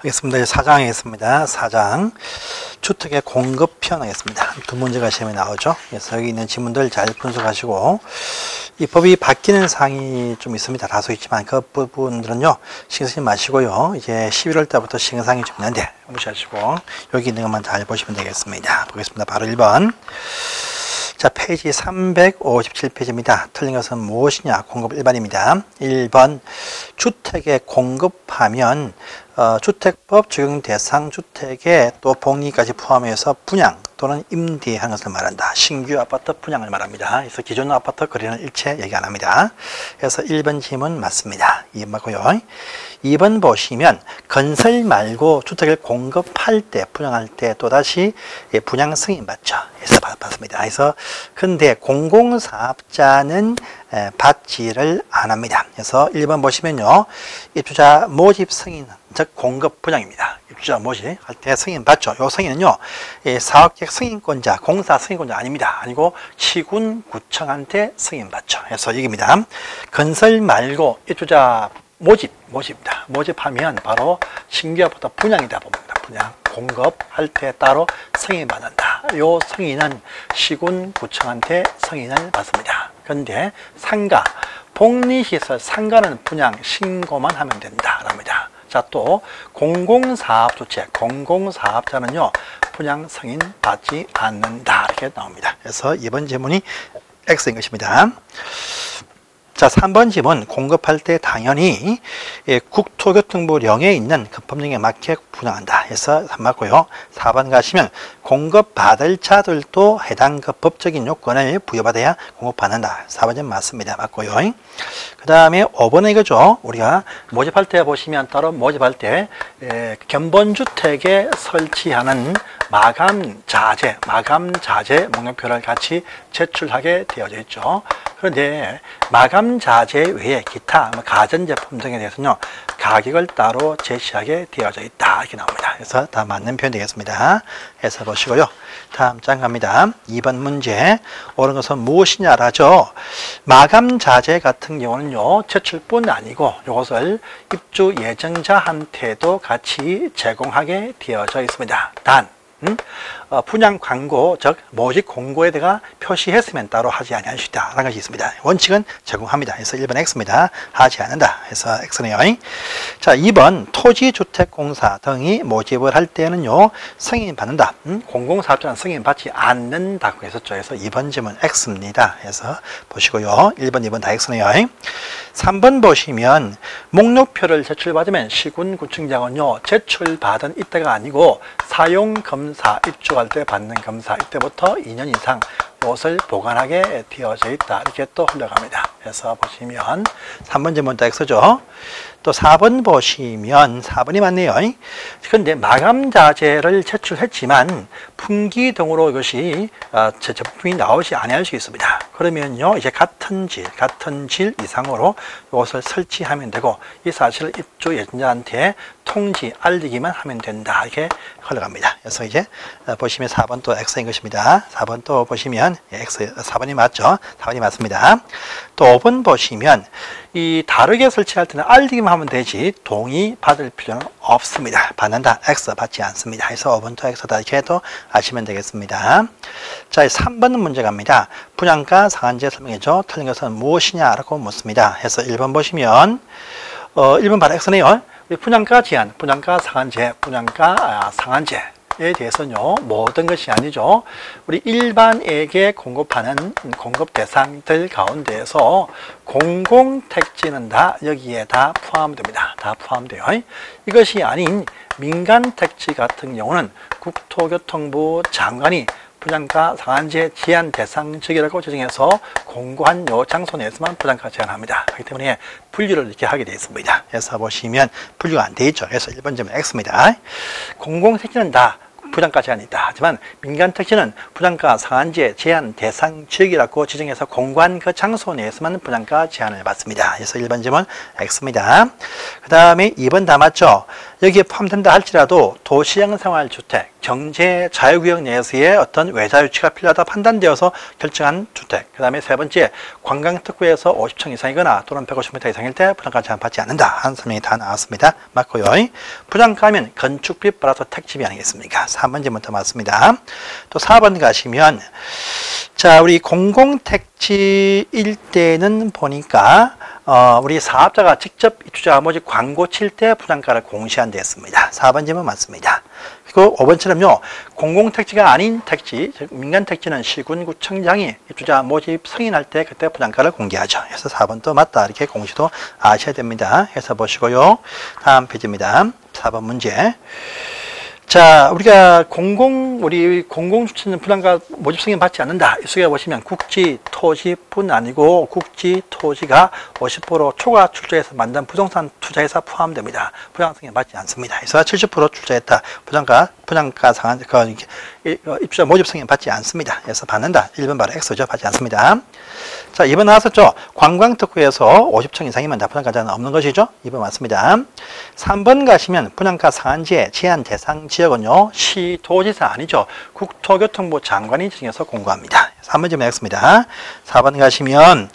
하겠습니다. 4장 하겠습니다. 4장 주택의 공급편 하겠습니다. 두 문제가 시험에 나오죠. 그래서 여기 있는 지문들 잘 분석하시고 이 법이 바뀌는 사항이 좀 있습니다. 다소 있지만 그 부분들은요 신경 쓰지 마시고요. 이제 11월 달부터 신경 사항이 좀 있는데 무시하시고 여기 있는 것만 잘 보시면 되겠습니다. 보겠습니다. 바로 1번. 자, 페이지 357페이지입니다. 틀린 것은 무엇이냐? 공급 일반입니다. 1번, 주택에 공급하면 주택법 적용 대상 주택에 또 복리까지 포함해서 분양 또는 임대하는 것을 말한다. 신규 아파트 분양을 말합니다. 그래서 기존 아파트 거래는 일체 얘기 안 합니다. 그래서 1번 질문 맞습니다. 2번 맞고요. 2번 보시면 건설 말고 주택을 공급할 때, 분양할 때 또다시 분양 승인 받죠. 그래서 받습니다. 그래서 근데 공공사업자는 받지를 안 합니다. 그래서 1번 보시면요. 입주자 모집 승인, 즉 공급 분양입니다. 입주자 모집 할 때 승인 받죠. 요 승인은요. 사업계획 승인권자, 공사 승인권자 아닙니다. 아니고 시군구청한테 승인 받죠. 그래서 여기입니다. 건설 말고 입주자 모집입니다. 모집하면 바로 신규 아파트 분양이다 봅니다. 분양 공급할 때 따로 승인 받는다. 요 승인은 시군구청한테 승인을 받습니다. 그런데 상가, 복리시설 상가는 분양 신고만 하면 된다랍니다. 자, 또 공공사업주체, 공공사업자는요 분양 승인 받지 않는다 이렇게 나옵니다. 그래서 이번 질문이 X인 것입니다. 자, 3번 질문. 공급할 때 당연히 국토교통부령에 있는 그 법령에 맞게 분양한다. 해서 맞고요. 4번 가시면 공급받을 자들도 해당 그 법적인 요건을 부여받아야 공급받는다. 4번 은 맞습니다. 맞고요. 그 다음에 5번은 이거죠. 우리가 모집할 때 보시면 따로 모집할 때 견본주택에 설치하는 마감자재 목록표를 같이 제출하게 되어져 있죠. 그런데 마감자재 외에 기타 가전제품 등에 대해서는요 가격을 따로 제시하게 되어져 있다 이렇게 나옵니다. 그래서 다 맞는 표현 되겠습니다. 해서 보시고요. 다음 장 갑니다. 2번 문제. 옳은 것은 무엇이냐라죠. 마감자재 같은 경우는요 제출뿐 아니고 이것을 입주 예정자한테도 같이 제공하게 되어져 있습니다. 단 분양 광고, 즉 모집 공고에다가 표시했으면 따로 하지 아니할 수 있다라는 것이 있습니다. 원칙은 제공합니다. 그래서 1번 X입니다. 하지 않는다. 그래서 X네요. 자, 2번 토지주택공사 등이 모집을 할 때는요 승인 받는다. 공공사업자는 승인 받지 않는다고 했었죠. 그래서 2번 질문 X입니다. 그래서 보시고요. 1번, 2번 다 X네요. 3번 보시면 목록표를 제출받으면 시군구청장은요 제출받은 이때가 아니고 사용검사 입주할 때 받는 검사 이때부터 2년 이상 이것을 보관하게 되어져 있다 이렇게 또 흘러갑니다. 그래서 보시면 3번 질문도 X죠. 또 4번 보시면 4번이 맞네요. 그런데 마감자재를 제출했지만 품귀 등으로 이것이 제품이 나오지 아니할 수 있습니다. 그러면요 이제 같은 질 이상으로 이것을 설치하면 되고 이 사실을 입주 예정자한테 통지 알리기만 하면 된다 이렇게 흘러갑니다. 그래서 이제 보시면 4번 또 X인 것입니다. 4번 또 보시면 X 4번이 맞죠. 4번이 맞습니다. 또 5번 보시면 이 다르게 설치할 때는 알리기만 하면 되지 동의 받을 필요는 없습니다. 받는다. X 받지 않습니다. 그래서 5번 또 X다 이렇게 해도 아시면 되겠습니다. 자, 3번 문제 갑니다. 분양가 상한제 설명해줘. 틀린 것은 무엇이냐라고 묻습니다. 해서 1번 보시면 1번 바로 X네요. 분양가 제한, 분양가 상한제, 분양가 상한제에 대해서는요 모든 것이 아니죠. 우리 일반에게 공급하는 공급 대상들 가운데에서 공공택지는 다 여기에 다 포함됩니다. 다 포함돼요. 이것이 아닌 민간택지 같은 경우는 국토교통부 장관이 분양가 상한제 제한 대상지역이라고 지정해서 공고한 요 장소 내에서만 분양가 제한합니다. 그렇기 때문에 분류를 이렇게 하게 되어 있습니다. 그래서 보시면 분류가 안 되어 있죠. 그래서 1번 질문 X입니다. 공공택지는 다 분양가 제한이 있다. 하지만 민간택지는 분양가 상한제 제한 대상 지역이라고 지정해서 공고한 그 장소 내에서만 분양가 제한을 받습니다. 그래서 1번 질문 X입니다. 그 다음에 2번 다 맞죠? 여기에 포함된다 할지라도 도시형생활주택, 경제 자유구역 내에서의 어떤 외자 유치가 필요하다 판단되어서 결정한 주택. 그 다음에 세 번째, 관광특구에서 50층 이상이거나 또는 150m 이상일 때 분양가 제한받지 않는다 하는 설명이 다 나왔습니다. 맞고요. 분양가면 건축비 플러스 택지비 아니겠습니까? 3번 질문부터 맞습니다. 또 4번 가시면 자, 우리 공공택지일 때는 보니까 우리 사업자가 직접 입주자 모집 광고 칠 때 분양가를 공시한다 했습니다. 4번 질문 맞습니다. 그리고 5번처럼요, 공공택지가 아닌 택지, 즉 민간택지는 시군구청장이 입주자 모집 승인할 때 그때 분양가를 공개하죠. 그래서 4번도 맞다 이렇게 공시도 아셔야 됩니다. 해서 보시고요. 다음 페이지입니다. 4번 문제. 자, 우리가 공공주택은 분양가 모집 승인 받지 않는다. 이 속에 보시면 국지, 토지뿐 아니고 국지, 토지가 50% 초과 출자해서 만든 부동산 투자회사 포함됩니다. 분양 승인 받지 않습니다. 그래서 70% 출자했다. 분양가 상한 입주자 모집 승인 받지 않습니다. 그래서 받는다. 1번 바로 X죠. 받지 않습니다. 자, 2번 나왔었죠. 관광특구에서 50층 이상이면 다 분양가자는 없는 것이죠. 2번 맞습니다. 3번 가시면 분양가 상한제 제한 대상 지역은요, 시도지사 아니죠. 국토교통부 장관이 정해서 공고합니다. 3번 질문 X입니다. 4번 가시면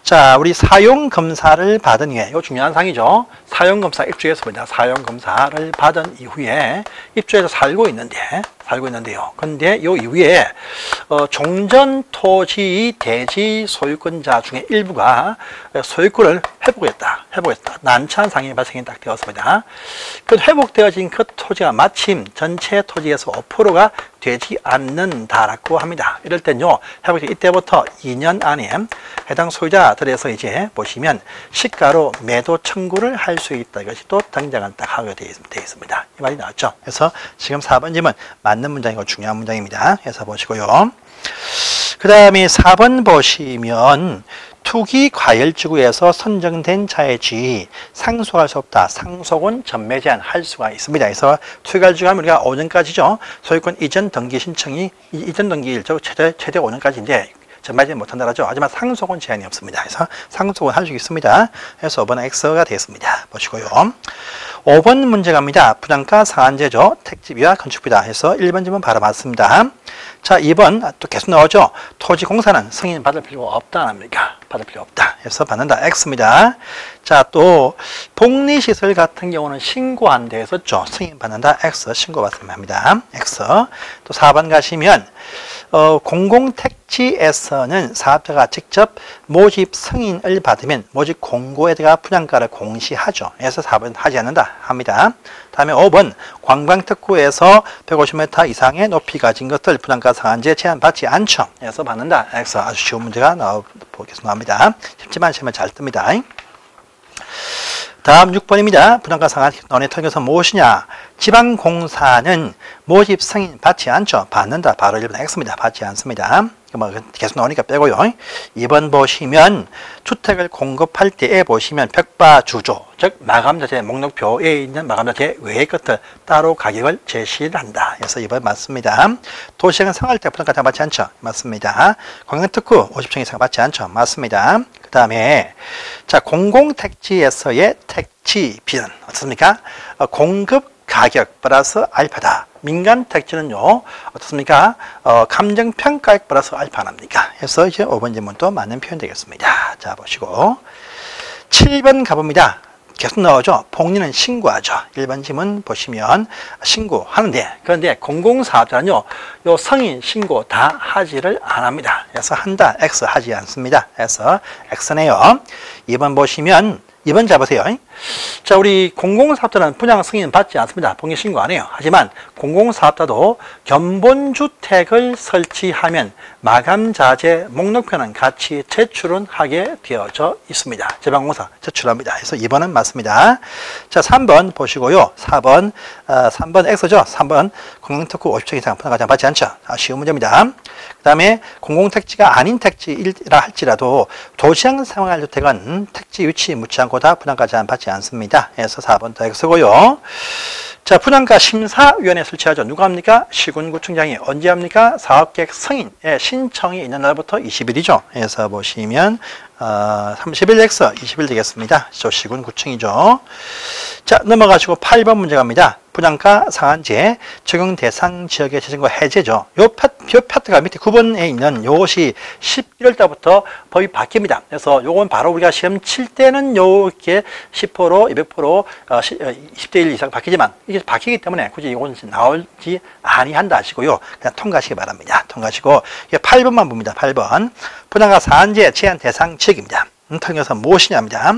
자, 우리 사용검사를 받은 후에, 이거 중요한 사항이죠. 사용검사 입주했습니다. 사용검사를 받은 이후에 입주해서 살고 있는데요. 근데 이 이후에 종전 토지 대지 소유권자 중에 일부가 소유권을 회복했다. 난처한 상황이 발생이 딱 되었습니다. 그 회복되어진 그 토지가 마침 전체 토지에서 5%가 되지 않는다라고 합니다. 이럴 땐요, 회복이 이때부터 2년 안에 해당 소유자들에서 이제 보시면 시가로 매도 청구를 할 수 있다. 이것이 또 등장한 딱 하게 되어 있습니다. 이 말이 나왔죠. 그래서 지금 4번 질문 맞는 문장이고 중요한 문장입니다. 해서 보시고요. 그 다음에 4번 보시면 투기 과열지구에서 선정된 자의 상속할 수 없다. 상속은 전매 제한할 수가 있습니다. 그래서 투기 과열지구 하면 우리가 5년까지죠. 소유권 이전 등기 신청이 이전 등기일 최대 5년까지인데 전매하지 못한다라죠. 하지만 상속은 제한이 없습니다. 그래서 상속은 할 수 있습니다. 그래서 5번은 X가 되겠습니다. 보시고요. 5번 문제 갑니다. 분양가 상한제죠. 택지비와 건축비다 해서 1번 질문 바로 맞습니다. 자, 2번 또 계속 나오죠. 토지공사는 승인 받을 필요가 없다 안 합니까? 받을 필요 없다 해서 받는다 X입니다. 자, 또 복리시설 같은 경우는 신고한 데 했었죠. 승인 받는다 X 신고 받습니다 합니다. X. 또 4번 가시면 공공택지에서는 사업자가 직접 모집 승인을 받으면 모집 공고에다가 분양가를 공시하죠. 그래서 4번 하지 않는다 합니다. 다음에 5번 관광특구에서 150m 이상의 높이 가진 것들 분양가 상한제 제한받지 않죠. 그래서 받는다. X. 아주 쉬운 문제가 나옵니다. 쉽지만 시험에 잘 뜹니다. 다음 6번입니다. 분양가 상한 논의 통해서 무엇이냐? 지방공사는 모집 승인 받지 않죠. 받는다. 바로 1번 X입니다. 받지 않습니다. 계속 나오니까 빼고요. 2번 보시면 주택을 공급할 때에 보시면 벽바주조, 즉 마감자재 목록표에 있는 마감자재 외의 것들 따로 가격을 제시를 한다. 그래서 2번 맞습니다. 도시형 생활 때 분양가 받지 않죠. 맞습니다. 관광특구 50층 이상 받지 않죠. 맞습니다. 그 다음에 자, 공공택지에서의 택지비는 어떻습니까? 공급 가격 플러스 알파다. 민간 택지는요, 어떻습니까? 감정평가액 플러스 알파 합니까? 그래서 이제 5번 질문도 맞는 표현 되겠습니다. 자, 보시고 7번 가봅니다. 계속 나오죠. 복리는 신고하죠. 1번 질문 보시면 신고하는데, 그런데 공공사업자는요, 요 승인 신고 다 하지를 안 합니다. 그래서 한다. X 하지 않습니다. 그래서 X네요. 2번 보시면 2번 잡으세요. 자, 우리 공공사업자는 분양 승인 받지 않습니다. 복리 신고 안 해요. 하지만 공공사업자도 견본주택을 설치하면 마감자재 목록표는 같이 제출은 하게 되어져 있습니다. 지방공사 제출합니다. 그래서 2번은 맞습니다. 자, 3번 보시고요. 4번 X죠. 3번 공공특구 50층 이상 분양가 받지 않죠. 쉬운 문제입니다. 그 다음에 공공택지가 아닌 택지라 할지라도 도시형 생활주택은 택지 위치 묻지 않고 다 분양가 제한 받지 않습니다. 그래서 4번도 X고요. 자, 분양가 심사위원회 설치하죠. 누가 합니까? 시군구청장이. 언제 합니까? 사업계획 승인의 신청이 있는 날부터 20일이죠. 그래서 보시면 30일 X 20일 되겠습니다. 저 시군구청이죠. 자, 넘어가시고 8번 문제 갑니다. 분양가 상한제 적용 대상 지역의 재정과 해제죠. 요 파트가 밑에 9번에 있는 요것이 11월 달부터 법이 바뀝니다. 그래서 요건 바로 우리가 시험 칠 때는 요렇게 10%, 200%, 20대 1 이상 바뀌지만 이게 바뀌기 때문에 굳이 이건 나올지 아니한다 하시고요. 그냥 통과하시기 바랍니다. 통과하시고 8번만 봅니다. 8번. 분양가 상한제 제한 대상 지역입니다. 통해서 무엇이냐입니다.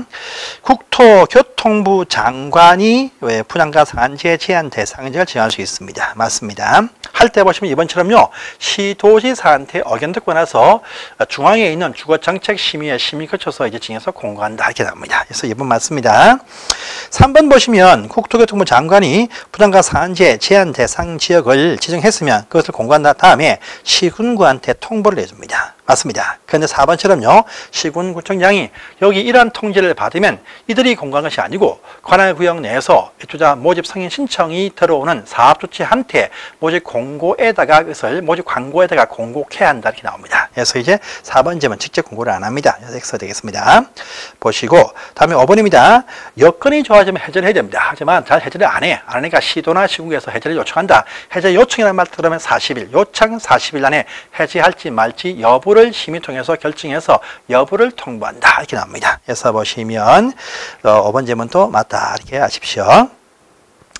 국토교통부 장관이 왜 분양가 상한제 제한 대상지역을 정할 수 있습니다. 맞습니다. 할 때 보시면 이번처럼요. 시도지사한테 의견 듣고 나서 중앙에 있는 주거정책심의회 심의 거쳐서 이제 정해서 공고한다 이렇게 나옵니다. 그래서 이번 맞습니다. 3번 보시면 국토교통부 장관이 분양가 상한제 제한 대상 지역을 지정했으면 그것을 공고한 다음에 시군구한테 통보를 해줍니다. 맞습니다. 그런데 4번처럼요. 시군구청장이 여기 이러한 통지를 받으면 이들이 공고한 것이 아니고 관할 구역 내에서 입주자 모집 승인 신청이 들어오는 사업주체한테 모집 공고에다가 그것을 모집 광고에다가 공고해야 한다 이렇게 나옵니다. 그래서 이제 4번쯤은 직접 공고를 안 합니다. 그래서 X가 되겠습니다. 보시고 다음에 5번입니다. 여건이 좋아지면 해제를 해야 됩니다. 하지만 잘 해제를 안 해. 안 하니까 시도나 시국에서 해제를 요청한다. 해제 요청이라는 말 들으면 40일, 요청 40일 안에 해제할지 말지 여부를 심의 통해서 결정해서 여부를 통보한다 이렇게 나옵니다. 그래서 보시면 5번 질문도 맞다 이렇게 아십시오.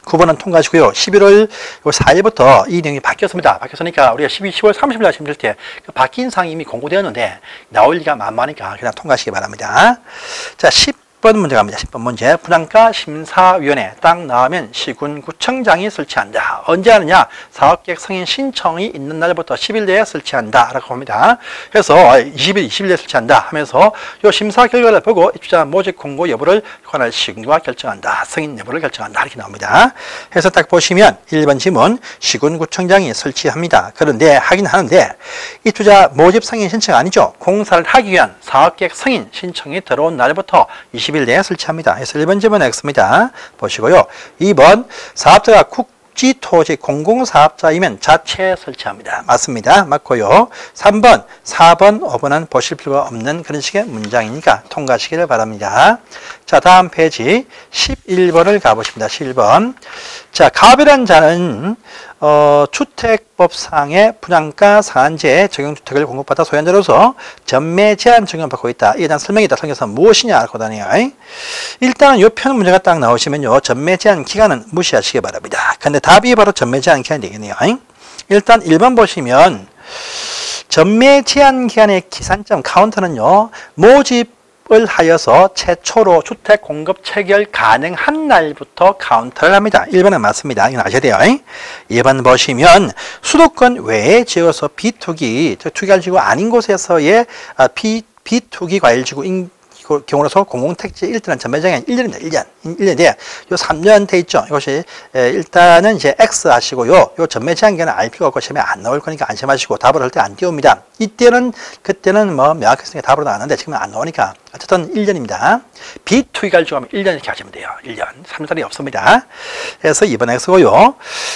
9번은 통과하시고요. 11월 4일부터 이 내용이 바뀌었습니다. 바뀌었으니까 우리가 10월 30일 날 시험 칠 때 바뀐 사항이 이미 공고되었는데 나올 리가 만만하니까 그냥 통과하시기 바랍니다. 자, 10번 문제 갑니다. 10번 문제. 분양가 심사위원회 딱 나오면 시군구청장이 설치한다. 언제 하느냐? 사업계획 승인 신청이 있는 날부터 10일 내에 설치한다 라고 합니다. 그래서 20일 내에 설치한다 하면서 이 심사 결과를 보고 입주자 모집 공고 여부를 관할 시군구가 결정한다. 승인 여부를 결정한다. 이렇게 나옵니다. 그래서 딱 보시면 1번 지문 시군구청장이 설치합니다. 그런데 하긴 하는데 입주자 모집 승인 신청 아니죠. 공사를 하기 위한 사업계획 승인 신청이 들어온 날부터 20일 내에 설치합니다. 그래서 1번 지문 X입니다. 보시고요. 2번 사업자가 국지토지 공공사업자이면 자체 설치합니다. 맞습니다. 맞고요. 3번, 4번, 5번은 보실 필요가 없는 그런 식의 문장이니까 통과하시기를 바랍니다. 자, 다음 페이지 11번을 가보십니다. 11번. 자, 가압이라는 자는 주택법상의 분양가 상한제 적용주택을 공급받아 소유한자로서 전매 제한 적용받고 있다. 이에 대한 설명이 있다. 설명서 무엇이냐 하고 다녀요. 일단은 이 편 문제가 딱 나오시면요. 전매 제한 기간은 무시하시기 바랍니다. 근데 답이 바로 전매 제한 기간이 되겠네요. 일단 1번 보시면 전매 제한 기간의 기산점 카운터는요. 모집을 하여서 최초로 주택 공급 체결 가능한 날부터 카운트를 합니다. 1번은 맞습니다. 이건 아셔야 돼요. 2번 보시면 수도권 외에 지어서 비투기, 투기할 지구 아닌 곳에서의 비투기 과일지구 경우로서 공공택지 1등은 전매장이 1년입니다. 1년인데, 요 3년 돼 있죠. 이것이, 일단은 이제 X 하시고요. 요 전매장기는 알 필요가 없고 시험에 안 나올 거니까 안심하시고 답을 할 때 안 띄웁니다. 그때는 뭐 명확했으니까 답으로 나왔는데 지금은 안 나오니까. 어쨌든 1년입니다. 비투기 갈지구 하면 1년 이렇게 하시면 돼요. 1년. 3년짜리 없습니다. 그래서 2번 X고요.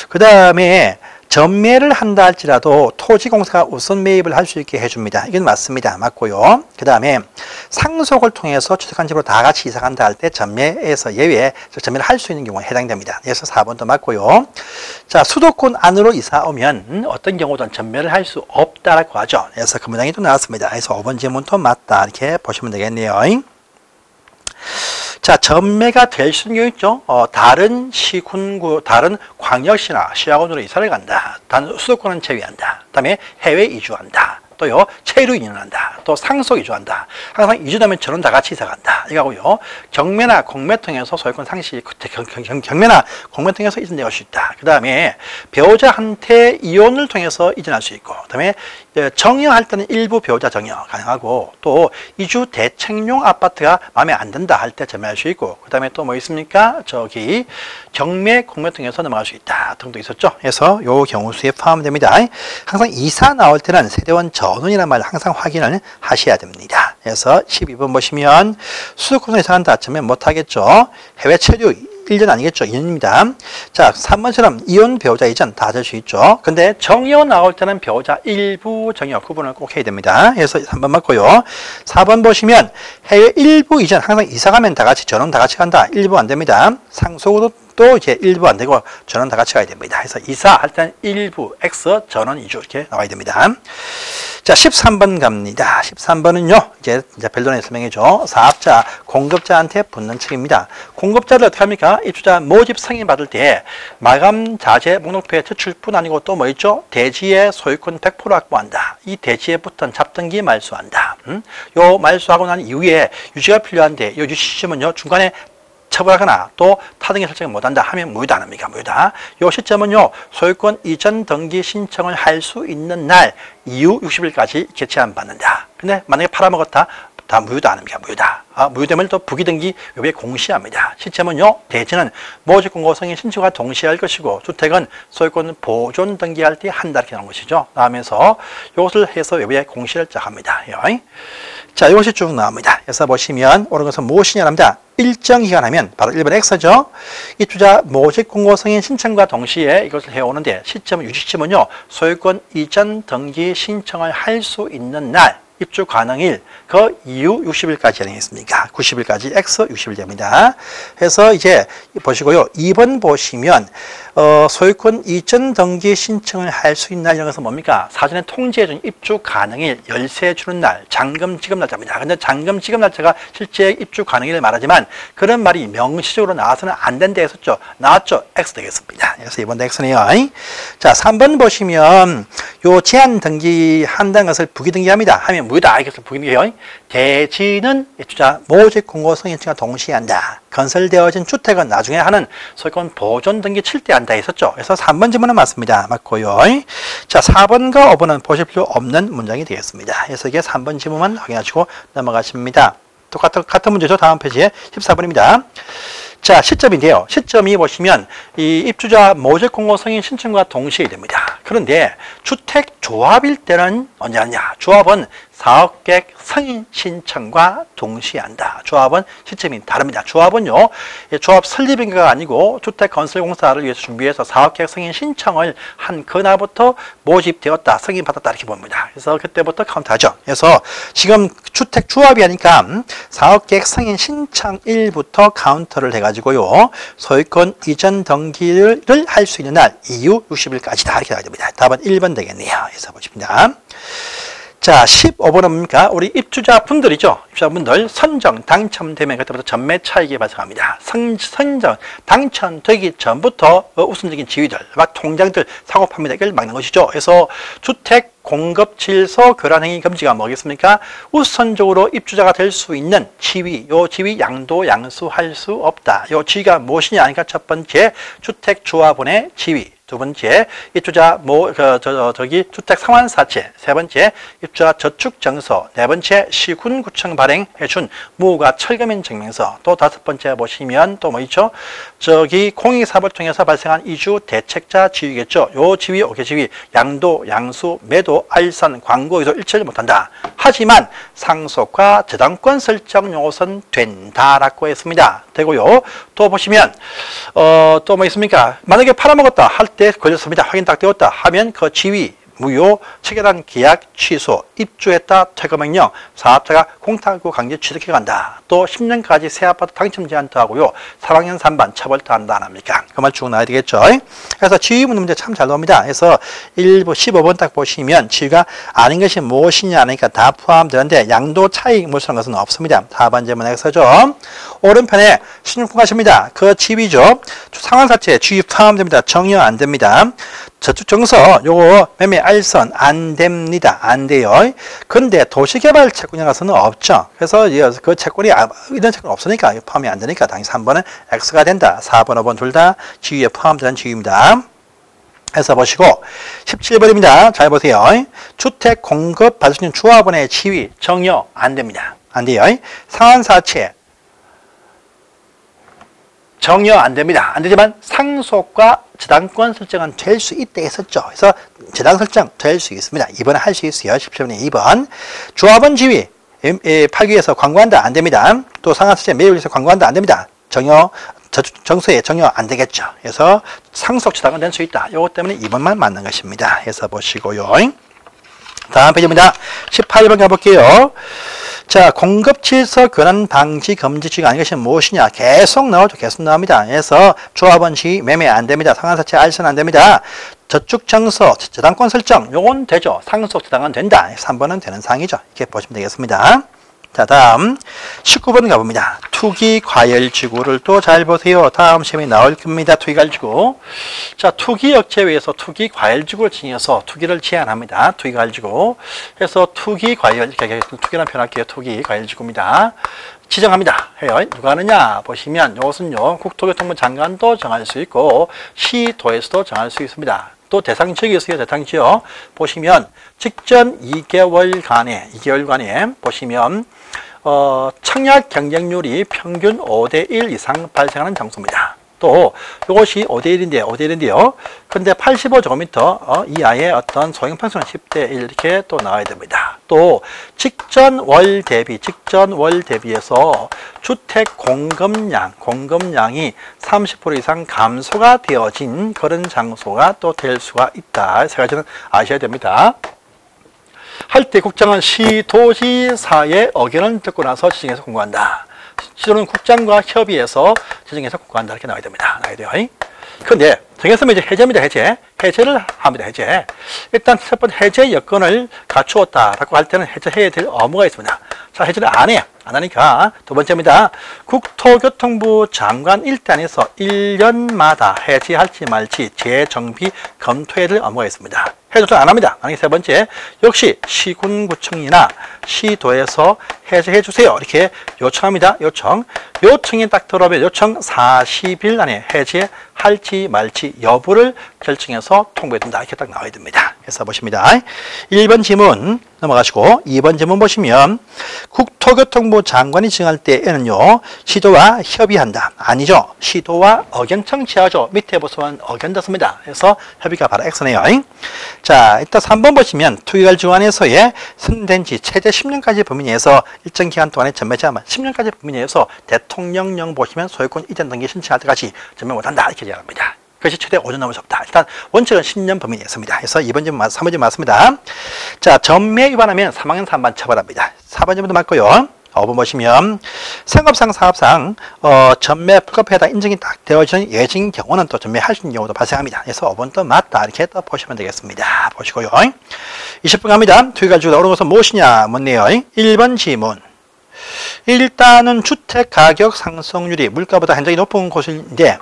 그 다음에, 전매를 한다 할지라도 토지공사가 우선 매입을 할 수 있게 해줍니다. 이건 맞습니다. 맞고요. 그 다음에 상속을 통해서 취득한 집으로 다 같이 이사 간다 할 때 전매에서 예외, 전매를 할 수 있는 경우에 해당됩니다. 그래서 4번도 맞고요. 자, 수도권 안으로 이사 오면 어떤 경우든 전매를 할 수 없다라고 하죠. 그래서 그 문장이 또 나왔습니다. 그래서 5번 질문도 맞다. 이렇게 보시면 되겠네요. 자, 전매가 될 수 있는 경우 있죠. 다른 시군구, 다른 광역시나 시하군으로 이사를 간다. 단 수도권은 제외한다. 그다음에 해외 이주한다. 또요, 체류 이전한다. 또 상속 이주한다. 항상 이주되면 전원 다 같이 이사 간다. 이거고요. 경매나 공매 통해서 소유권 상시, 경매나 공매 통해서 이전될 수 있다. 그 다음에 배우자한테 이혼을 통해서 이전할 수 있고, 그 다음에 정여할 때는 일부 배우자 정여 가능하고, 또 이주 대책용 아파트가 마음에 안 든다 할 때 전매할 수 있고, 그 다음에 또 뭐 있습니까? 저기 경매, 공매 통해서 넘어갈 수 있다 등도 있었죠. 그래서 요 경우 수에 포함됩니다. 항상 이사 나올 때는 세대원 전원이라는 말 항상 확인을 하셔야 됩니다. 그래서 12번 보시면 수도권으로 이사 간다 하면 못하겠죠. 해외 체류 1년 아니겠죠? 2년입니다. 자, 3번처럼 이혼 배우자 이전 다 될 수 있죠. 근데 정여 나올 때는 배우자 일부 정여 구분을 꼭 해야 됩니다. 그래서 3번 맞고요. 4번 보시면 해외 일부 이전 항상 이사 가면 다 같이 전원 다 같이 간다. 일부 안 됩니다. 상속으로 또 이제 일부 안 되고 전원 다 같이 가야 됩니다. 그래서 이사할 때는 일부 X 전원 2주 이렇게 나와야 됩니다. 자, 13번 갑니다. 13번은요, 이제 별도의 설명이죠. 사업자, 공급자한테 붙는 책입니다. 공급자를 어떻게 합니까? 입주자 모집 승인 받을 때 마감 자재 목록표에 제출뿐 아니고 또 뭐 있죠? 대지의 소유권 100% 확보한다. 이 대지에 붙은 잡등기 말소한다. 요 말소하고 난 이후에 유지가 필요한데, 요 유지 시점은요, 중간에 처벌하거나 또 타등기 설정을 못한다 하면 무효다 안 합니까? 무효다. 이 시점은요, 소유권 이전 등기 신청을 할 수 있는 날 이후 60일까지 제한 받는다. 근데 만약에 팔아먹었다, 다 무효다 안 합니까? 무효다. 무효되면 또 부기등기 요에 공시합니다. 시점은요, 대지는 모집 공고승인 신청과 동시에 할 것이고, 주택은 소유권 보존 등기할 때 한 달 이렇게 나온 것이죠. 나오면서 이것을 해서 요에 공시를 합니다. 자, 이것이 쭉 나옵니다. 그래서 보시면 옳은 것은 무엇이냐 합니다. 일정 기간 하면 바로 1번 X죠. 입주자 모집 공고 승인 신청과 동시에 이것을 해오는데 시점은 유지시점은요, 소유권 이전 등기 신청을 할 수 있는 날 입주 가능일 그 이후 60일까지 진행했습니까? 90일까지 X 60일 됩니다. 그래서 이제 보시고요. 2번 보시면 소유권 이전 등기 신청을 할 수 있는 날 이런 것은 뭡니까? 사전에 통지해준 입주 가능일, 열세 주는 날, 잔금 지급 날짜입니다. 근데 잔금 지급 날짜가 실제 입주 가능일을 말하지만 그런 말이 명시적으로 나와서는 안 된다 했었죠. 나왔죠? X 되겠습니다. 그래서 이번 X네요. 자, 3번 보시면 요 제한 등기 한다는 것을 부기등기합니다. 하면 무효다. 이것을 부기등기해요. 대지는 입주자 모집 공고 승인 신청과 동시에 한다. 건설되어진 주택은 나중에 하는 소유권 보존 등기 칠 때 한다 했었죠. 그래서 3번 질문은 맞습니다. 맞고요. 자, 4번과 5번은 보실 필요 없는 문장이 되겠습니다. 그래서 이게 3번 질문만 확인하시고 넘어가십니다. 같은 문제죠. 다음 페이지에 14번입니다. 자, 시점인데요. 시점이 보시면 이 입주자 모집 공고 승인 신청과 동시에 됩니다. 그런데 주택 조합일 때는 언제 하냐? 조합은 사업계획 승인 신청과 동시에 한다. 조합은 시점이 다릅니다. 조합은요, 조합 설립인가가 아니고 주택건설공사를 위해서 준비해서 사업계획 승인 신청을 한 그날부터 모집되었다, 승인받았다 이렇게 봅니다. 그래서 그때부터 카운트하죠. 그래서 지금 주택 조합이 하니까 사업계획 승인 신청일부터 카운터를 해가지고요, 소유권 이전 등기를 할 수 있는 날 이후 60일까지다 이렇게 나와야 됩니다. 답은 1번 되겠네요. 그래서 보십니다. 자, 15번은 뭡니까? 우리 입주자분들이죠. 입주자분들 선정, 당첨되면 그때부터 전매 차익이 발생합니다. 선정, 당첨되기 전부터 우선적인 지위들, 막 통장들 사고 판매 이걸 막는 것이죠. 그래서 주택 공급 질서 교란 행위 금지가 뭐겠습니까? 우선적으로 입주자가 될 수 있는 지위, 요 지위 양도 양수할 수 없다. 요 지위가 무엇이냐 하니까 첫 번째 주택 조합원의 지위, 두 번째 입주자 주택 상환사채, 세 번째 입주자 저축증서, 네 번째 시군구청 발행해준 무후가 철거민 증명서, 또 다섯 번째 보시면 또 뭐 있죠? 공익사업을 통해서 발생한 이주 대책자 지위겠죠. 요 지위, 오개 지위, 양도, 양수, 매도, 알선, 광고, 여기서 일치를 못한다. 하지만 상속과 저당권 설정 요것은 된다라고 했습니다. 되고요. 또 보시면 또 뭐 있습니까? 만약에 팔아먹었다 할 때 걸렸습니다. 확인 딱 되었다 하면 그 지위 무효, 체결한 계약 취소, 입주했다 퇴거명령, 사업자가 공탁구 강제 취득해 간다. 또 10년까지 새 아파트 당첨 제한도 하고요. 3학년 3반 처벌도 한다 안 합니까? 그 말 쭉 나와야 되겠죠. 그래서 지위 묻는 문제 참 잘 나옵니다. 그래서 15번 딱 보시면 지위가 아닌 것이 무엇이냐 하니까 다 포함되는데 양도 차익 물수라는 것은 없습니다. 4번 질문에서죠. 오른편에 16번 가십니다. 그 지위죠. 상환사채 지위 포함됩니다. 정여 안 됩니다. 저축증서 요거 매매 알선 안 됩니다. 안 돼요. 근데 도시개발 채권에 가서는 없죠. 그래서 그 채권이 이런 채권 없으니까 포함이 안 되니까 당연히 3번은 X가 된다. 4번, 5번 둘 다 지위에 포함되는 지위입니다. 해서 보시고 17번입니다. 잘 보세요. 주택 공급 받을 수 있는 조합원의 지위 정여 안 됩니다. 안 돼요. 상환사채 정여 안 됩니다. 안 되지만 상속과 저당권 설정은 될 수 있다 했었죠. 그래서 저당 설정 될 수 있습니다. 2번은 할 수 있어요. 17번에 2번. 조합원 지위 팔기 위해서 광고한다 안 됩니다. 또 상환사채 매입을 위해서 광고한다 안 됩니다. 정여 저축 정서에 적용 안 되겠죠. 그래서 상속주당은 될 수 있다. 이것 때문에 2번만 맞는 것입니다. 해서 보시고요. 다음 페이지입니다. 18번 가볼게요. 자, 공급 질서 교란 방지 금지 주의가 아닌 것이 무엇이냐? 계속 나오죠. 계속 나옵니다. 그래서 조합원 시 매매 안 됩니다. 상환사채 알선 안 됩니다. 저축 정서, 저당권 설정, 요건 되죠. 상속 저당은 된다. 3번은 되는 사항이죠. 이렇게 보시면 되겠습니다. 자, 다음 19번 가봅니다. 투기 과열지구를 또 잘 보세요. 다음 시험에 나올 겁니다. 투기 과열지구. 자, 투기 억제위에서 투기 과열지구를 지정해서 투기를 제한합니다. 투기 과열지구. 그래서 투기 과열, 이렇게 투기라는 표현할게요. 투기 과열지구입니다. 지정합니다. 해요. 누가 하느냐 보시면 이것은요, 국토교통부 장관도 정할 수 있고 시도에서도 정할 수 있습니다. 또 대상 지역이 있어요. 대상 지역 보시면 직전 2개월간에 보시면 청약 경쟁률이 평균 5대1 이상 발생하는 장소입니다. 또 이것이 5대1인데요. 근데 85제곱미터 이하의 어떤 소형 평수는 10대1 이렇게 또 나와야 됩니다. 또 직전 월 대비해서 주택 공급량이 30% 이상 감소가 되어진 그런 장소가 또 될 수가 있다. 세 가지는 아셔야 됩니다. 할 때 국장은 시도지사의 의견을 듣고 나서 지정해서 공고한다. 시도는 국장과 협의해서 지정해서 공고한다. 이렇게 나와야 됩니다. 나와야 돼요. 그런데 정했으면 이제 해제입니다. 해제를 합니다. 해제. 일단 첫 번째 해제 여건을 갖추었다라고 할 때는 해제해야 될 의무가 있습니다. 자, 해제를 안 해요. 안 하니까 두 번째입니다. 국토교통부 장관 일단에서 1년마다 해제할지 말지 재정비 검토해야 될 의무가 있습니다. 해제도 안 합니다. 아니, 세 번째, 역시 시군구청이나 시도에서 해제해 주세요. 이렇게 요청합니다. 요청이 딱 들어오면 요청 40일 안에 해제할지 말지 여부를 결정해서 통보해 둔다. 이렇게 딱 나와야 됩니다. 그래서 보십니다. 1번 지문 넘어가시고 2번 지문 보시면 국토교통부 장관이 지정할 때에는요, 시도와 협의한다. 아니죠. 시도와 의견 청취하죠. 밑에 보시면 의견 듣습니다. 그래서 협의가 바로 X네요. 자, 일단 3번 보시면 투기관주안에서의 선된 지 최대 10년까지 범위 내에서 일정 기간 동안에 전매 제한 10년까지 범위 내에서 대통령령 보시면 소유권 이전 등기 신청할 때까지 전매 못한다. 이렇게 제한합니다. 그것이 최대 5년 넘을 수 없다. 일단 원칙은 10년 범위 내였습니다. 그래서 2번 질문, 3번 질문 맞습니다. 자, 전매 위반하면 3학년 3반 처벌합니다. 4번 질문도 맞고요. 5번 보시면 생업상 사업상 전매 불가피에 해당 인증이 딱 되어지는 예진 경우는 또 전매할 수 있는 경우도 발생합니다. 그래서 5번 또 맞다. 이렇게 또 보시면 되겠습니다. 보시고요. 20분 갑니다. 투기가지고 어려운 것은 무엇이냐 묻네요. 1번 질문. 일단은 주택 가격 상승률이 물가보다 굉장히 높은 곳인데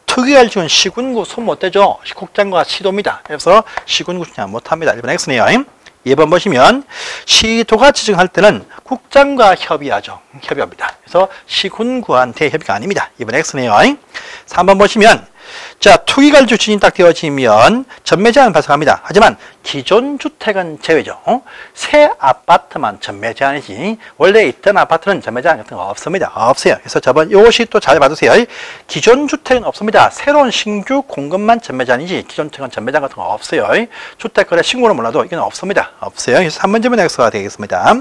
투기가지고는 시군구 손 못 대죠. 국장과 시도입니다. 그래서 시군구 신청 못합니다. 1번 X네요. 2번 보시면 시도가 지정할 때는 국장과 협의하죠. 협의합니다. 그래서 시군구한테 협의가 아닙니다. 2번 X네요. 3번 보시면 자, 투기관리주 지정이 딱 되어지면 전매 제한은 발생합니다. 하지만 기존 주택은 제외죠. 새 아파트만 전매 제한이지 원래 있던 아파트는 전매 제한 같은 거 없습니다. 없어요. 그래서 저번 이것이 또 잘 봐주세요. 기존 주택은 없습니다. 새로운 신규 공급만 전매 제한이지 기존 주택은 전매 제한 같은 거 없어요. 주택 거래 신고는 몰라도 이건 없습니다. 없어요. 그래서 3번 질문 X가 되겠습니다.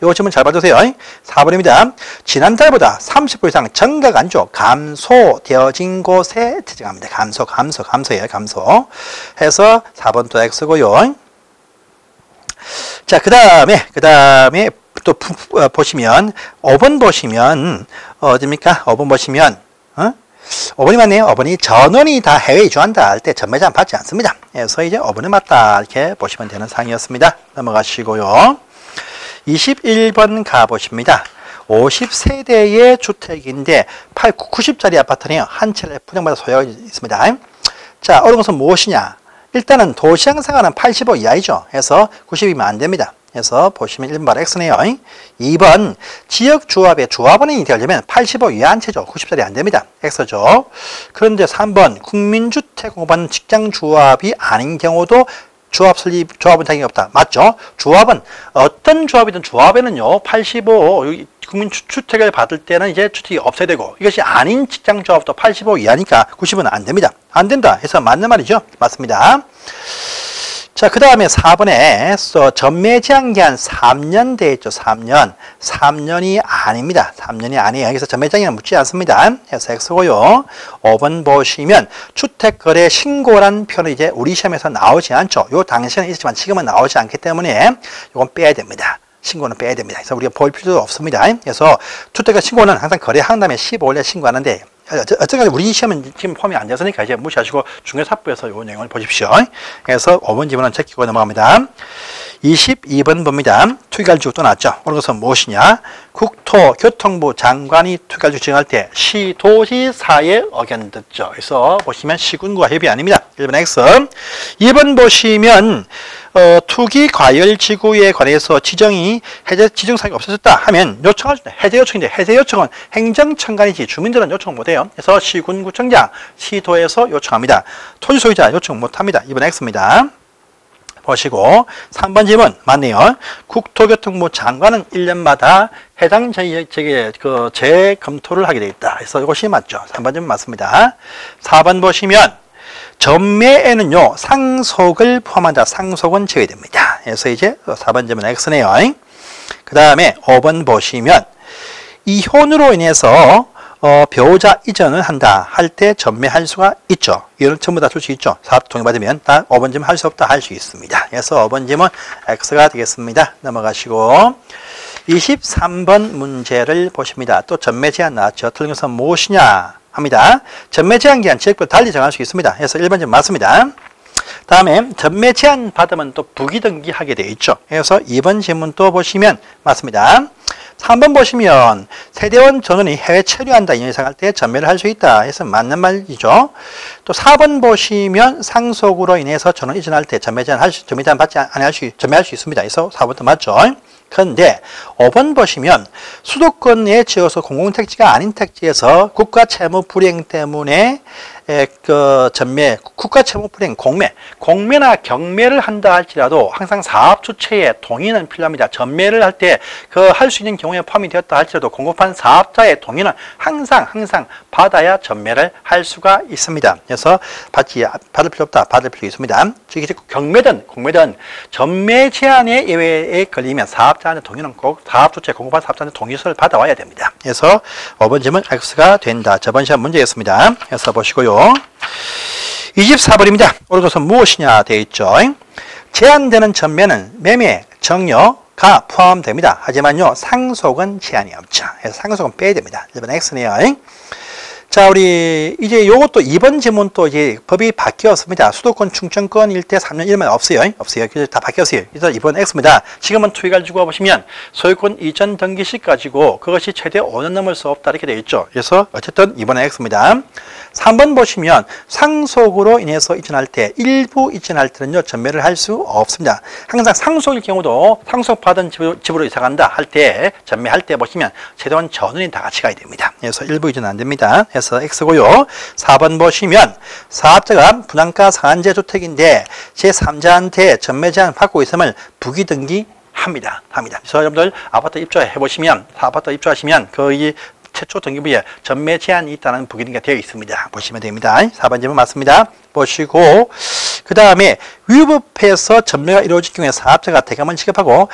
이 질문 잘 봐주세요. 4번입니다. 지난달보다 30% 이상 정가 간주 감소되어진 곳에 지정합니다. 감소예요. 감소. 해서 4번 또 X고요. 자, 그 다음에 또 보시면 5번 보시면 어딥니까? 5번 보시면 5번이 맞네요. 5번이 전원이 다 해외 이주한다 할 때 전매 제한 받지 않습니다. 그래서 이제 5번이 맞다 이렇게 보시면 되는 사항이었습니다. 넘어가시고요. 21번 가보십니다. 50세대의 주택인데 90짜리 아파트네요. 한 채를 분양받아 소유하고 있습니다. 자, 어려운 것은 무엇이냐? 일단은 도시형 생활은 85 이하이죠. 그래서 90이면 안 됩니다. 그래서 보시면 1번 바로 X네요. 2번 지역 조합의 조합원이 되려면 85 이하 한 채죠. 90짜리 안 됩니다. X죠. 그런데 3번 국민주택 공급하는 직장 조합이 아닌 경우도 조합은 자격이 없다. 맞죠? 조합은 어떤 조합이든 조합에는요 85 국민주택을 받을 때는 이제 주택이 없어야 되고 이것이 아닌 직장 조합도 85 이하니까 90은 안 됩니다. 안 된다 해서 맞는 말이죠. 맞습니다. 자, 그 다음에 4번에 전매 제한 기한 3년 돼 있죠. 3년. 3년이 아닙니다. 3년이 아니에요. 여기서 전매 제한은 묻지 않습니다. 그래서 X고요. 5번 보시면 주택거래 신고란 표현은 이제 우리 시험에서 나오지 않죠. 요 당시에는 있었지만 지금은 나오지 않기 때문에 이건 빼야 됩니다. 신고는 빼야 됩니다. 그래서 우리가 볼 필요도 없습니다. 그래서 주택거래 신고는 항상 거래한 다음에 15일에 신고하는데 어쨌든 우리 시험은 지금 포함이 안 됐으니까 이제 무시하시고 중개사부에서 이 내용을 보십시오. 그래서 5번 지문은 제끼고 넘어갑니다. 22번 봅니다. 투기가지고 또 나왔죠. 오늘 것은 무엇이냐? 국토교통부 장관이 투기가지고 지정할 때 시도지사의 의견 듣죠. 그래서 보시면 시군구와 협의 아닙니다. 1번 X. 2번 보시면 투기과열지구에 관해서 지정사항이 없어졌다 하면 요청할 수 있다. 해제 요청인데 해제 요청은 행정청관이지 주민들은 요청 못해요. 그래서 시군구청장, 시도에서 요청합니다. 토지 소유자 요청 못합니다. 2번 X입니다. 보시고 3번 질문 맞네요. 국토교통부 장관은 1년마다 해당 재검토를 하게 되어 있다. 그래서 이것이 맞죠. 3번 질문 맞습니다. 4번 보시면 전매에는요 상속을 포함한다. 상속은 제외됩니다. 그래서 이제 4번 질문 X네요. 그 다음에 5번 보시면 이혼으로 인해서 배우자 이전을 한다 할 때 전매할 수가 있죠. 이거는 전부 다 줄 수 있죠. 사업 동의받으면 다 5번 질문 할 수 없다 할 수 있습니다. 그래서 5번 질문 X가 되겠습니다. 넘어가시고 23번 문제를 보십니다. 또 전매 제한 나왔죠. 틀린 것은 무엇이냐 합니다. 전매 제한 기한 지역별 달리 정할 수 있습니다. 그래서 1번 질문 맞습니다. 다음에 전매 제한 받으면 또 부기등기하게 되어 있죠. 그래서 2번 질문 또 보시면 맞습니다. 3번 보시면 세대원 전원이 해외 체류한다 이상할 때 전매를 할 수 있다 해서 맞는 말이죠. 또 4번 보시면 상속으로 인해서 전원 이전할 때 전매 제한 받지 전매할 수 있습니다. 그래서 4번도 맞죠. 그런데 5번 보시면 수도권에 지어서 공공택지가 아닌 택지에서 국가 채무 불이행 때문에 전매, 국가 채무 불이행, 공매나 경매를 한다 할지라도 항상 사업 주체의 동의는 필요합니다. 전매를 할 때 할 수 있는 경우에 포함이 되었다 할지라도 공급한 사업자의 동의는 항상 받아야 전매를 할 수가 있습니다. 그래서 받을 필요 없다, 받을 필요 있습니다. 즉 경매든 공매든 전매 제한의 예외에 걸리면 사업자한테 동의는 꼭 사업 주체 공급한 사업자한테 동의서를 받아와야 됩니다. 그래서 5번 질문 X가 된다. 저번 시험 문제였습니다. 그래서 보시고요. 24번입니다. 옳은 것은 무엇이냐 되어 있죠. 제한되는 전매는 매매, 정려가 포함됩니다. 하지만요 상속은 제한이 없죠. 그래서 상속은 빼야 됩니다. 1번 X네요. 자, 우리 이제 요것도 2번 질문 또 이제 법이 바뀌었습니다. 수도권 충청권 일대 3년 1만 없어요. 그래서 다 바뀌었어요. 그래서 2번 X입니다. 지금은 투기를 주고 보시면 소유권 이전 등기시 가지고 그것이 최대 5년 넘을 수 없다 이렇게 되어 있죠. 그래서 어쨌든 2번 X입니다. 3번 보시면 상속으로 인해서 이전할 때 일부 이전할 때는요 전매를 할 수 없습니다. 항상 상속일 경우도 상속받은 집으로 이사간다 할 때 전매할 때 보시면 최대한 전원이 다 같이 가야 됩니다. 그래서 일부 이전 안 됩니다. 그래서 X고요. 4번 보시면 사업자가 분양가 상한제 주택인데 제3자한테 전매 제한 받고 있음을 부기등기 합니다. 그래서 여러분들 아파트 입주해 보시면 아파트 입주하시면 거의 최초 등기부에 전매 제한이 있다는 부기등기가 되어 있습니다. 보시면 됩니다. 4번 질문 맞습니다. 보시고 그 다음에 위법해서 전매가 이루어질 경우에 사업자가 대감을 지급하고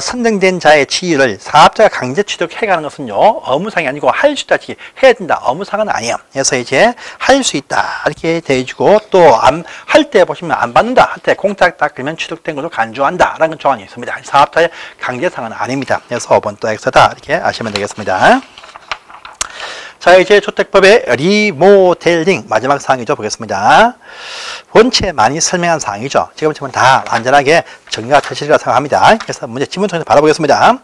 선정된 자의 지위를 사업자가 강제 취득해가는 것은요 의무상이 아니고 할 수 있다, 해야 된다, 의무상은 아니에요. 그래서 이제 할 수 있다 이렇게 되어지고 또 할 때 보시면 안 받는다 할 때 공탁 딱 그러면 취득된 것을 간주한다 라는 조항이 있습니다. 사업자의 강제상은 아닙니다. 그래서 5번 또 X다 이렇게 아시면 되겠습니다. 자, 이제 주택법의 리모델링 마지막 사항이죠. 보겠습니다. 원체 많이 설명한 사항이죠. 지금쯤은 다 완전하게 정리가 되시리라 생각합니다. 그래서 문제 지문 통해서 바라보겠습니다.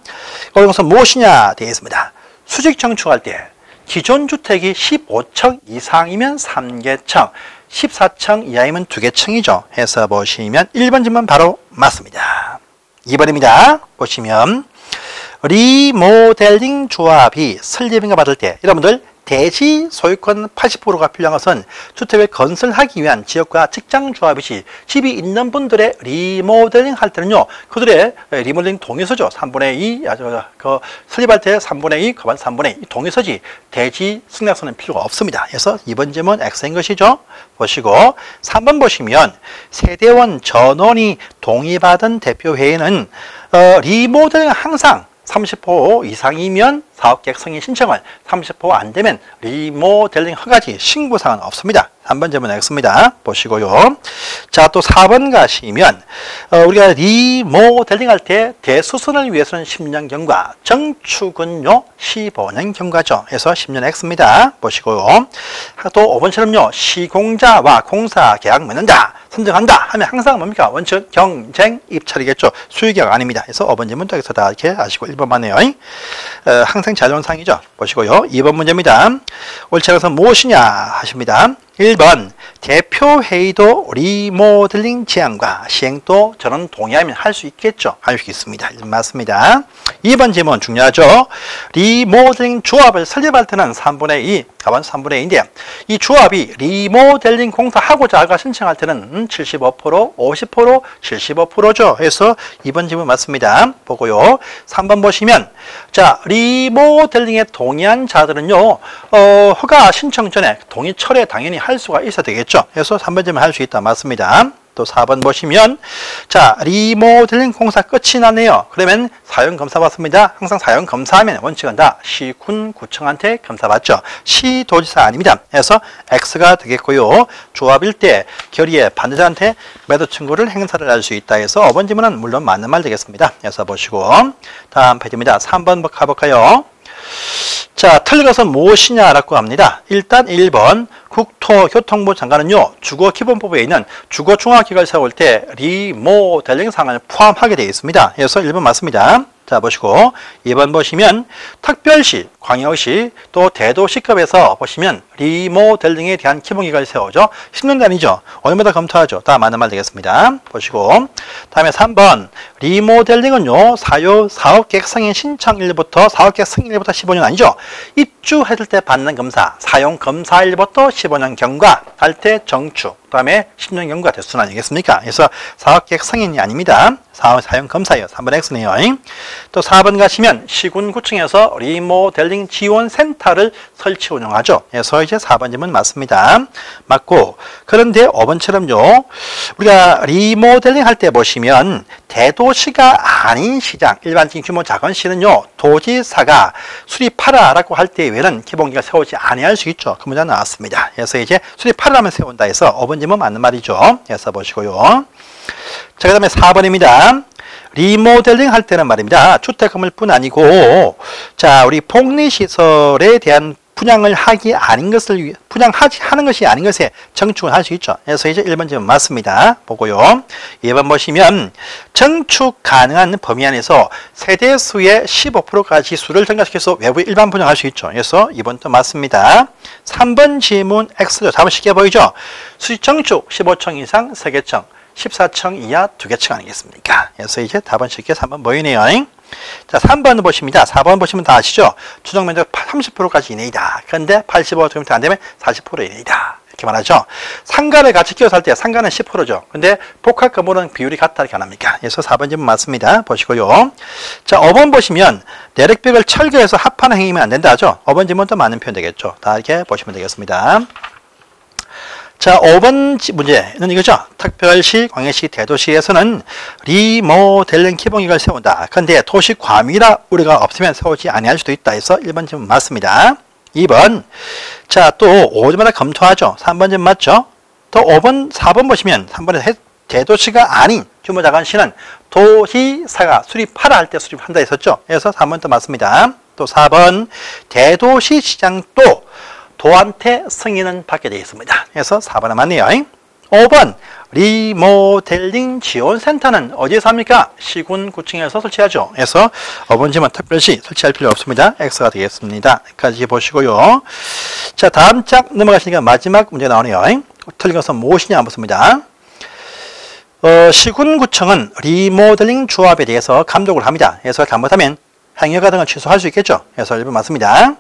옳은 것은 무엇이냐 되어 있습니다. 수직 청축할 때 기존 주택이 15층 이상이면 3개층, 14층 이하이면 2개층이죠. 해서 보시면 1번 질문 바로 맞습니다. 2번입니다. 보시면 리모델링 조합이 설립인가 받을 때 여러분들 대지 소유권 80%가 필요한 것은 주택을 건설하기 위한 지역과 직장 조합이 시 집이 있는 분들의 리모델링 할 때는요, 그들의 리모델링 동의서죠. 3분의 2, 설립할 때 3분의 2, 거반 3분의 2 동의서지 대지 승낙서는 필요가 없습니다. 그래서 2번 질문 X인 것이죠. 보시고 3번 보시면 세대원 전원이 동의받은 대표회의는 리모델링 항상 30% 이상이면 사업계획 승인 신청을, 30% 안 되면 리모델링 허가지 신고사항은 없습니다. 3번 질문 X입니다. 보시고요. 자, 또 4번 가시면 우리가 리모델링 할 때 대수선을 위해서는 10년 경과, 정축은요 15년 경과죠. 그래서 10년 X입니다. 보시고요. 또 5번처럼요 시공자와 공사 계약 맺는다, 선정한다 하면 항상 뭡니까? 원칙 경쟁 입찰이겠죠. 수의계약 아닙니다. 그래서 5번 질문 여기서 다 이렇게 아시고 1번만 해요. 항상 자존상이죠. 보시고요. 2번 문제입니다. 옳지 않아서 무엇이냐 하십니다. 1번 대표회의도 리모델링 제안과 시행도 저는 동의하면 할 수 있겠죠. 할 수 있습니다. 맞습니다. 2번 질문 중요하죠. 리모델링 조합을 설립할 때는 3분의 2, 가반 3분의 2인데 이 조합이 리모델링 공사하고자 하가 신청할 때는 75%, 50%, 75%죠. 그래서 2번 질문 맞습니다. 보고요. 3번 보시면 자, 리모델링에 동의한 자들은요 허가 신청 전에 동의 철회 당연히 할 수가 있어야 되겠죠. 그래서 3번 질문 할 수 있다. 맞습니다. 또 4번 보시면 자, 리모델링 공사 끝이 나네요. 그러면 사용검사 받습니다. 항상 사용검사하면 원칙은 다 시군 구청한테 검사 받죠. 시도지사 아닙니다. 그래서 X가 되겠고요. 조합일 때 결의에 반대자한테 매도 청구를 행사를 할 수 있다 해서 5번 질문은 물론 맞는 말 되겠습니다. 그래서 보시고 다음 페이지입니다. 3번 가볼까요? 자, 틀린 것은 무엇이냐라고 합니다. 일단 1번 국토교통부 장관은요 주거기본법에 있는 주거중앙기관을 세울 때 리모델링 사항을 포함하게 되어 있습니다. 그래서 1번 맞습니다. 자, 보시고 2번 보시면 특별시, 광역시, 또 대도시급에서 보시면 리모델링에 대한 기본기관을 세우죠. 10년 단위죠. 얼마나 검토하죠. 다 맞는 말 되겠습니다. 보시고 다음에 3번 리모델링은요 사업계획 승인 신청일부터 사업계획 승인일부터 15년 아니죠. 입주했을 때 받는 검사, 사용검사일부터 15년 경과, 할 때 정축, 그 다음에 10년 경과 대수는 아니겠습니까? 그래서 사업계획 승인이 아닙니다. 사용검사예요. 3번 X네요. 또 4번 가시면 시군구청에서 리모델링 지원센터를 설치 운영하죠. 그래서 이제 4번 질문 맞습니다. 맞고, 그런데 5번처럼요 우리가 리모델링 할 때 보시면 대도시가 아닌 시장, 일반적인 규모 작은 시는요 도지사가 수립하라 라고 할 때 외에는 기본기가 세우지 아니할 수 있죠. 그 문제 나왔습니다. 그래서 이제 수립하라면 세운다 해서 5번 질문 맞는 말이죠. 그래서 보시고요. 자, 그 다음에 4번입니다. 리모델링 할 때는 말입니다. 주택 건물뿐 아니고 자, 우리 복리시설에 대한 분양을 하기 아닌 것을 하는 것이 아닌 것에 정축을 할 수 있죠. 그래서 이제 1번 질문 맞습니다. 보고요. 2번 보시면 정축 가능한 범위 안에서 세대수의 15%까지 수를 증가시켜서 외부에 일반 분양할 수 있죠. 그래서 2번도 맞습니다. 3번 질문 X죠. 답은 쉽게 보이죠. 수정축 15층 이상 3개층, 14층 이하 2개층 아니겠습니까? 그래서 이제 답은 쉽게 3번 보이네요. 자, 3번 보십니다. 4번 보시면 다 아시죠? 추정 면적 30%까지 이내이다. 그런데 85km 안 되면 40% 이내이다. 이렇게 말하죠. 상가를 같이 끼워서 할 때 상가는 10%죠. 근데 복합 건물은 비율이 같다 이렇게 안 합니까? 그래서 4번 질문 맞습니다. 보시고요. 자, 5번 보시면 내력벽을 철거해서 합하는 행위면 안 된다 하죠. 5번 질문도 맞는 표현 되겠죠. 다 이렇게 보시면 되겠습니다. 자, 5번 문제는 이거죠. 특별시, 광역시, 대도시에서는 리모델링 기본기관을 세운다. 그런데 도시 과밀화 우려가 없으면 세우지 아니할 수도 있다 해서 1번 질문 맞습니다. 2번. 자, 또 5번마다 검토하죠. 3번 질문 맞죠? 또 5번, 4번 보시면 3번에 대도시가 아닌 규모 작은 시는 도시사가 수립하라 할 때 수립한다 했었죠. 그래서 3번도 맞습니다. 또 4번 대도시 시장도 도한테 승인은 받게 되어 있습니다. 그래서 4번은 맞네요. 5번 리모델링 지원센터는 어디에서 합니까? 시군구청에서 설치하죠. 그래서 5번 질문 특별시 설치할 필요 없습니다. X가 되겠습니다. 여기까지 보시고요. 자, 다음 장 넘어가시니까 마지막 문제 나오네요. 틀린 것은 무엇이냐 묻습니다. 시군구청은 리모델링 조합에 대해서 감독을 합니다. 그래서 잘못하면 행위허가 등을 취소할 수 있겠죠. 그래서 1번 맞습니다.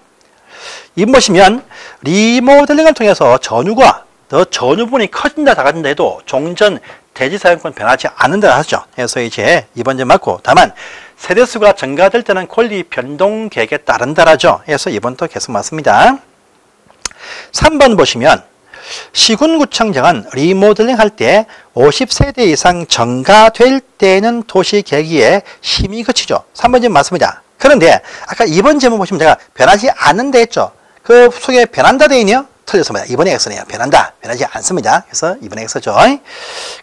이번 보시면 리모델링을 통해서 전유가 더 전유분이 커진다 작아진다 해도 종전 대지 사용권 변하지 않는다 하죠. 그래서 이제 이번 점 맞고, 다만 세대수가 증가될 때는 권리 변동 계획에 따른다라죠. 그래서 이번도 계속 맞습니다. 3번 보시면 시군구청장은 리모델링 할 때 50세대 이상 증가될 때는 도시계획위에 심의 거치죠. 3번 점 맞습니다. 그런데 아까 2번 제목 보시면 제가 변하지 않는다 했죠. 그 속에 변한다 되어 있네요. 틀렸습니다. 2번에 X네요. 변한다. 변하지 않습니다. 그래서 2번에 X죠.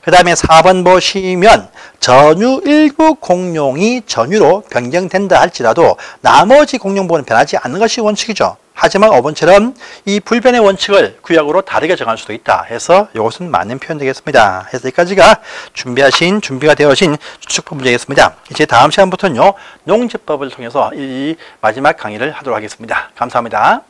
그 다음에 4번 보시면 전유 일부 공용이 전유로 변경된다 할지라도 나머지 공용부는 변하지 않는 것이 원칙이죠. 하지만 5번처럼 이 불변의 원칙을 구약으로 다르게 정할 수도 있다 해서 이것은 맞는 표현 되겠습니다. 그래서 여기까지가 준비가 되어진 추측법 문제겠습니다. 이제 다음 시간부터는요, 농지법을 통해서 이 마지막 강의를 하도록 하겠습니다. 감사합니다.